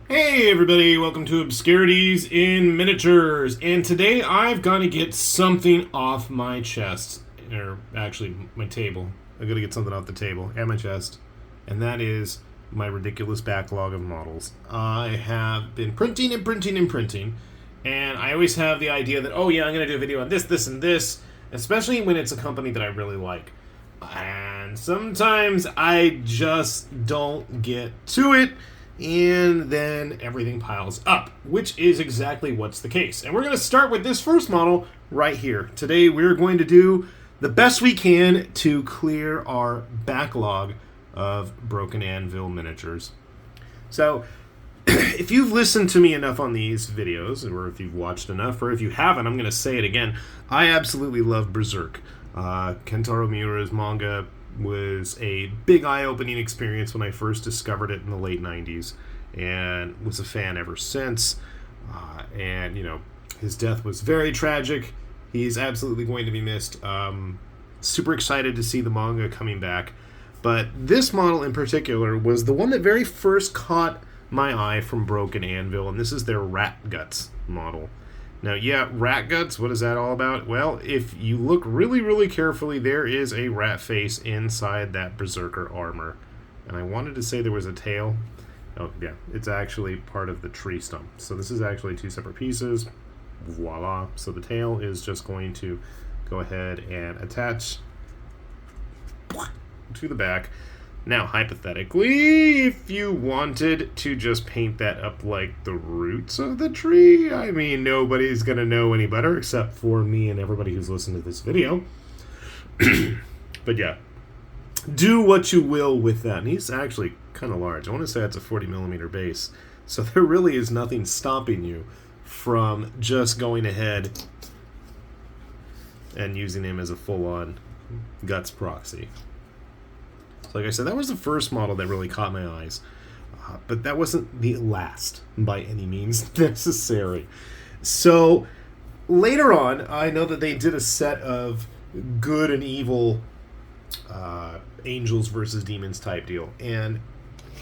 Hey everybody, welcome to Obscurities in Miniatures, and today I've got to get something off my chest, or actually my table. I've got to get something off the table and my chest, and that is my ridiculous backlog of models. I have been printing and printing and printing, and I always have the idea that, oh yeah, I'm going to do a video on this, this, and this, especially when it's a company that I really like. And sometimes I just don't get to it, and then everything piles up, which is exactly what's the case. And we're going to start with this first model right here. Today we're going to do the best we can to clear our backlog of Broken Anvil miniatures. So, if you've listened to me enough on these videos, or if you've watched enough, or if you haven't, I'm going to say it again. I absolutely love Berserk. Kentaro Miura's manga was a big eye-opening experience when I first discovered it in the late 90s, and was a fan ever since. And, you know, his death was very tragic. He's absolutely going to be missed. Super excited to see the manga coming back. But this model in particular was the one that very first caught my eye from Broken Anvil, and this is their Rat Guts model. Now, yeah, rat guts, what is that all about? Well, if you look really, really carefully, there is a rat face inside that Berserker armor. And I wanted to say there was a tail. Oh, yeah, it's actually part of the tree stump. So this is actually two separate pieces. Voila. So the tail is just going to go ahead and attach to the back. Now, hypothetically, if you wanted to just paint that up like the roots of the tree, I mean, nobody's going to know any better except for me and everybody who's listened to this video. But yeah, do what you will with that. And he's actually kind of large. I want to say that's a 40 millimeter base. So there really is nothing stopping you from just going ahead and using him as a full-on guts proxy. Like I said, that was the first model that really caught my eyes. But that wasn't the last, by any means necessary. So, later on, I know that they did a set of good and evil angels versus demons type deal. And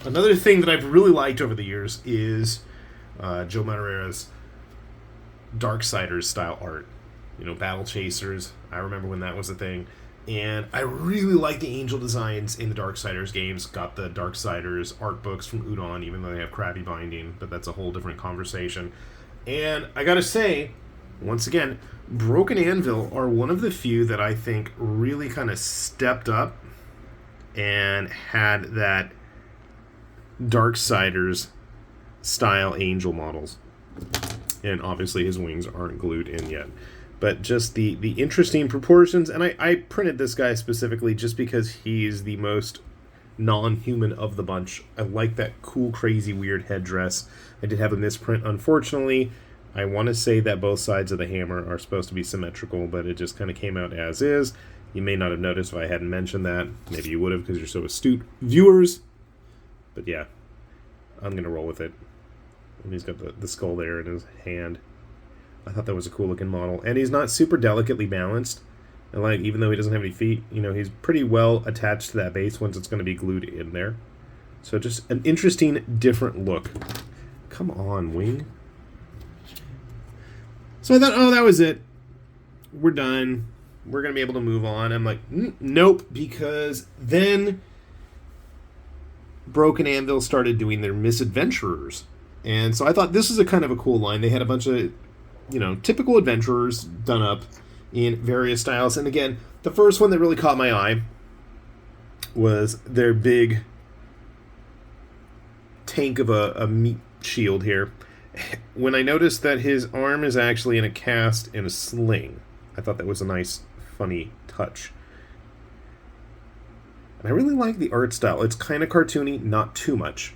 another thing that I've really liked over the years is Joe Madureira's Darksiders style art. You know, Battle Chasers. I remember when that was a thing. And I really like the angel designs in the Darksiders games. Got the Darksiders art books from Udon, even though they have crappy binding, but that's a whole different conversation. And I gotta say, once again, Broken Anvil are one of the few that I think really kind of stepped up and had that Darksiders style angel models. And obviously his wings aren't glued in yet. But just the interesting proportions, and I printed this guy specifically just because he's the most non-human of the bunch. I like that cool, crazy, weird headdress. I did have a misprint, unfortunately. I want to say that both sides of the hammer are supposed to be symmetrical, but it just kind of came out as is. You may not have noticed if I hadn't mentioned that. Maybe you would have because you're so astute viewers. But yeah, I'm going to roll with it. And he's got the skull there in his hand. I thought that was a cool looking model. And he's not super delicately balanced. And like, even though he doesn't have any feet, you know, he's pretty well attached to that base once it's going to be glued in there. So just an interesting, different look. Come on, wing. So I thought, oh, that was it. We're done. We're going to be able to move on. I'm like, nope, because then Broken Anvil started doing their misadventurers. And so I thought this is a kind of a cool line. They had a bunch of, you know, typical adventurers done up in various styles. And again, the first one that really caught my eye was their big tank of a meat shield here. When I noticed that his arm is actually in a cast in a sling, I thought that was a nice, funny touch. And I really like the art style. It's kind of cartoony, not too much.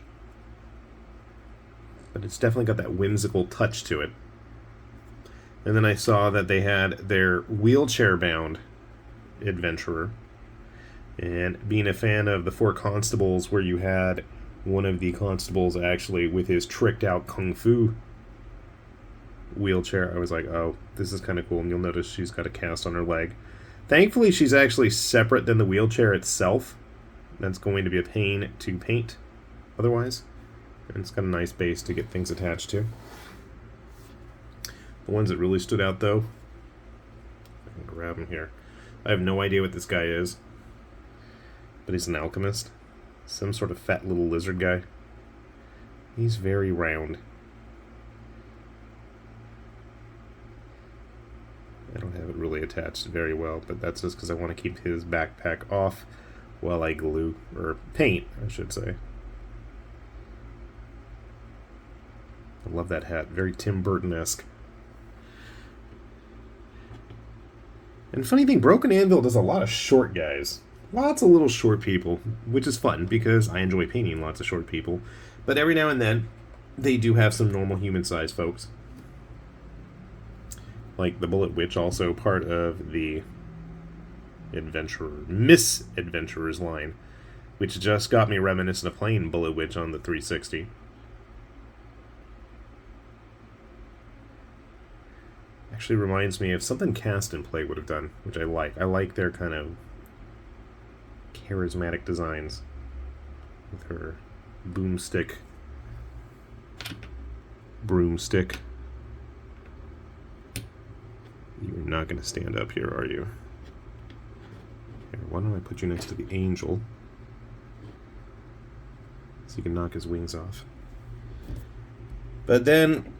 But it's definitely got that whimsical touch to it. And then I saw that they had their wheelchair-bound adventurer. And being a fan of the Four Constables, where you had one of the constables actually with his tricked-out kung fu wheelchair, I was like, oh, this is kind of cool. And you'll notice she's got a cast on her leg. Thankfully, she's actually separate than the wheelchair itself. That's going to be a pain to paint otherwise. And it's got a nice base to get things attached to. The ones that really stood out, though, I can grab them here. I have no idea what this guy is, but he's an alchemist. Some sort of fat little lizard guy. He's very round. I don't have it really attached very well, but that's just because I want to keep his backpack off while I glue, or paint, I should say. I love that hat. Very Tim Burton-esque. And funny thing, Broken Anvil does a lot of short guys. Lots of little short people, which is fun because I enjoy painting lots of short people. But every now and then, they do have some normal human-sized folks. Like the Bullet Witch, also part of the Misadventurers line, which just got me reminiscent of playing Bullet Witch on the 360. Actually reminds me of something Cast and Play would have done, which I like. I like their kind of charismatic designs with her broomstick. You're not going to stand up here, are you? Here, why don't I put you next to the angel so you can knock his wings off. But then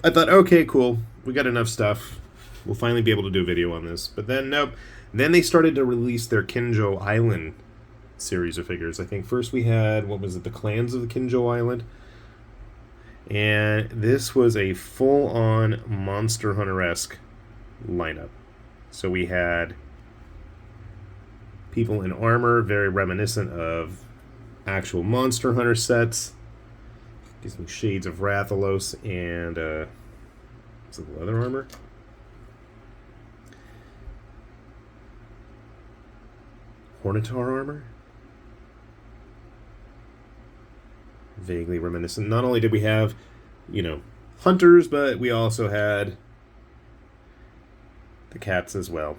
I thought, okay, cool. We got enough stuff. We'll finally be able to do a video on this. But then, nope. Then they started to release their Kinjo Island series of figures. I think first we had, what was it, the Clans of the Kinjo Island. And this was a full-on Monster Hunter-esque lineup. So we had people in armor, very reminiscent of actual Monster Hunter sets. Gives me shades of Rathalos and is it leather armor? Hornitar armor? Vaguely reminiscent. Not only did we have, hunters, but we also had the cats as well.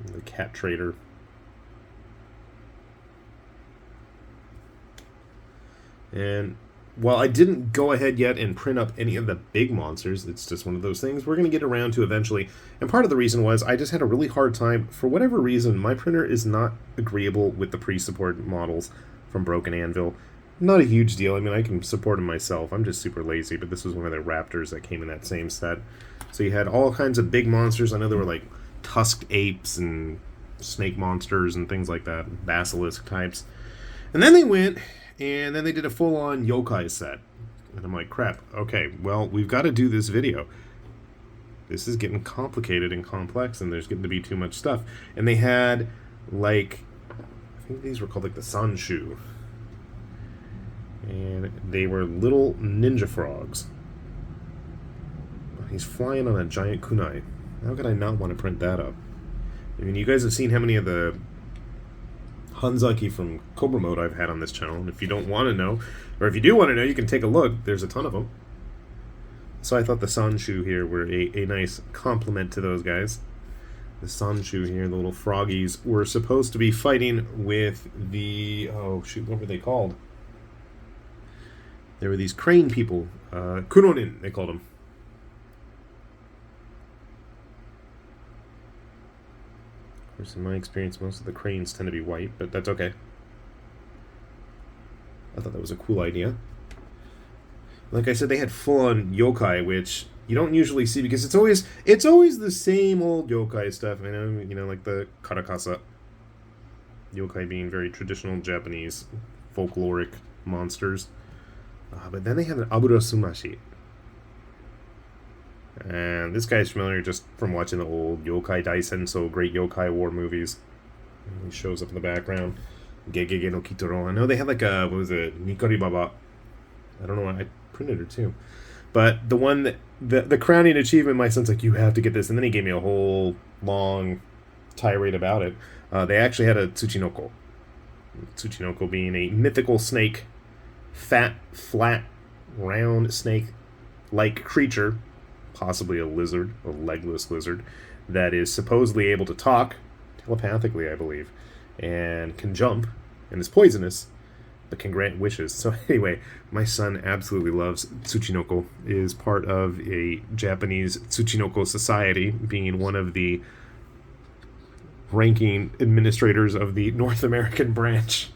The cat trader. And while I didn't go ahead yet and print up any of the big monsters, it's just one of those things we're going to get around to eventually. And part of the reason was I just had a really hard time. For whatever reason, my printer is not agreeable with the pre-support models from Broken Anvil. Not a huge deal. I mean, I can support them myself. I'm just super lazy, but this was one of the raptors that came in that same set. So you had all kinds of big monsters. I know there were like tusked apes and snake monsters and things like that, basilisk types. And then they went, and then they did a full-on yokai set. And I'm like, crap, okay, well, we've got to do this video. This is getting complicated and complex, and there's getting to be too much stuff. And they had, like, I think these were called, like, the Sanshu. And they were little ninja frogs. He's flying on a giant kunai. How could I not want to print that up? I mean, you guys have seen how many of the Hanzaki from Cobra Mode I've had on this channel, and if you don't want to know, or if you do want to know, you can take a look. There's a ton of them. So I thought the Sanshu here were a nice complement to those guys. The Sanshu here, the little froggies, were supposed to be fighting with the... oh, shoot, what were they called? There were these crane people. Kunonin, they called them. Of course, in my experience, most of the cranes tend to be white, but that's okay. I thought that was a cool idea. Like I said, they had full-on yokai, which you don't usually see because it's always the same old yokai stuff. I know, like the karakasa. Yokai being very traditional Japanese folkloric monsters. But then they have an Abura Sumashi. And this guy's familiar just from watching the old Yokai Daisenso, great Yokai War movies. And he shows up in the background. Gegege no Kitaro. I know they had like a, what was it, Nikari Baba. I don't know why I printed her too. But the one that, the crowning achievement, my son's like, you have to get this. And then he gave me a whole long tirade about it. They actually had a Tsuchinoko. Tsuchinoko being a mythical snake. Fat, flat, round snake-like creature, possibly a lizard, a legless lizard, that is supposedly able to talk, telepathically, I believe, and can jump, and is poisonous, but can grant wishes. So anyway, my son absolutely loves Tsuchinoko, is part of a Japanese Tsuchinoko society, being one of the ranking administrators of the North American branch,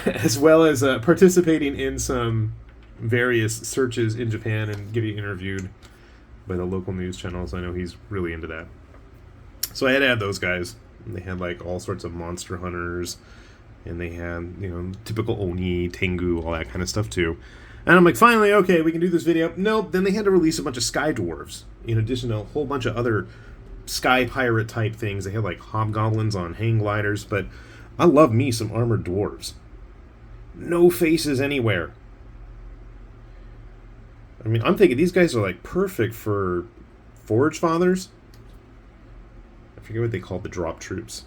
as well as participating in some various searches in Japan and getting interviewed by the local news channels. I know he's really into that. So I had to add those guys. They had like all sorts of monster hunters, and they had, you know, typical Oni, Tengu, all that kind of stuff too. And I'm like, finally, okay, we can do this video. Nope, then they had to release a bunch of Sky Dwarves, in addition to a whole bunch of other Sky Pirate type things. They had like hobgoblins on hang gliders, but I love me some armored dwarves. No faces anywhere. I mean, I'm thinking these guys are like perfect for Forge Fathers. I forget what they call the drop troops.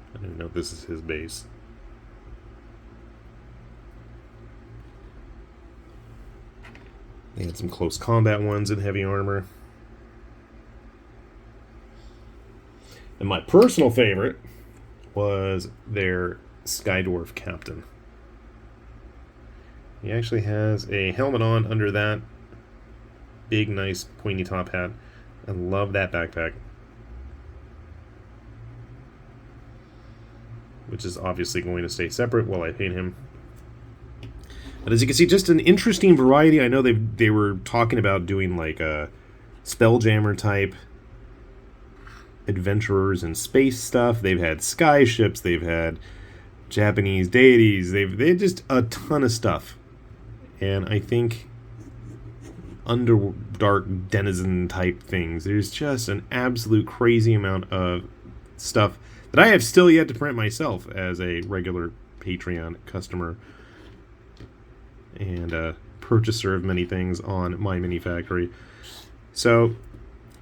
I don't even know if this is his base. They had some close combat ones in heavy armor. And my personal favorite was their Sky Dwarf Captain. He actually has a helmet on under that big, nice, pointy top hat. I love that backpack, which is obviously going to stay separate while I paint him. But as you can see, just an interesting variety. I know they were talking about doing like a Spelljammer type adventurers and space stuff. They've had sky ships. They've had Japanese deities. They had just a ton of stuff. And I think Underdark denizen type things. There's just an absolute crazy amount of stuff that I have still yet to print myself as a regular Patreon customer and a purchaser of many things on My Mini Factory. So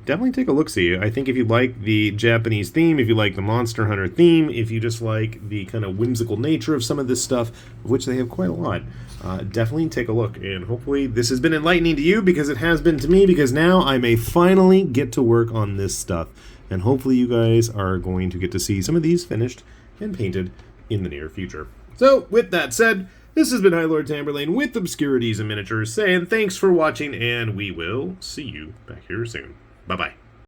definitely take a look-see. I think if you like the Japanese theme, if you like the Monster Hunter theme, if you just like the kind of whimsical nature of some of this stuff, of which they have quite a lot, definitely take a look. And hopefully this has been enlightening to you, because it has been to me, because now I may finally get to work on this stuff. And hopefully you guys are going to get to see some of these finished and painted in the near future. So, with that said, this has been High Lord Tamberlane with Obscurities and Miniatures, saying thanks for watching, and we will see you back here soon. Bye-bye.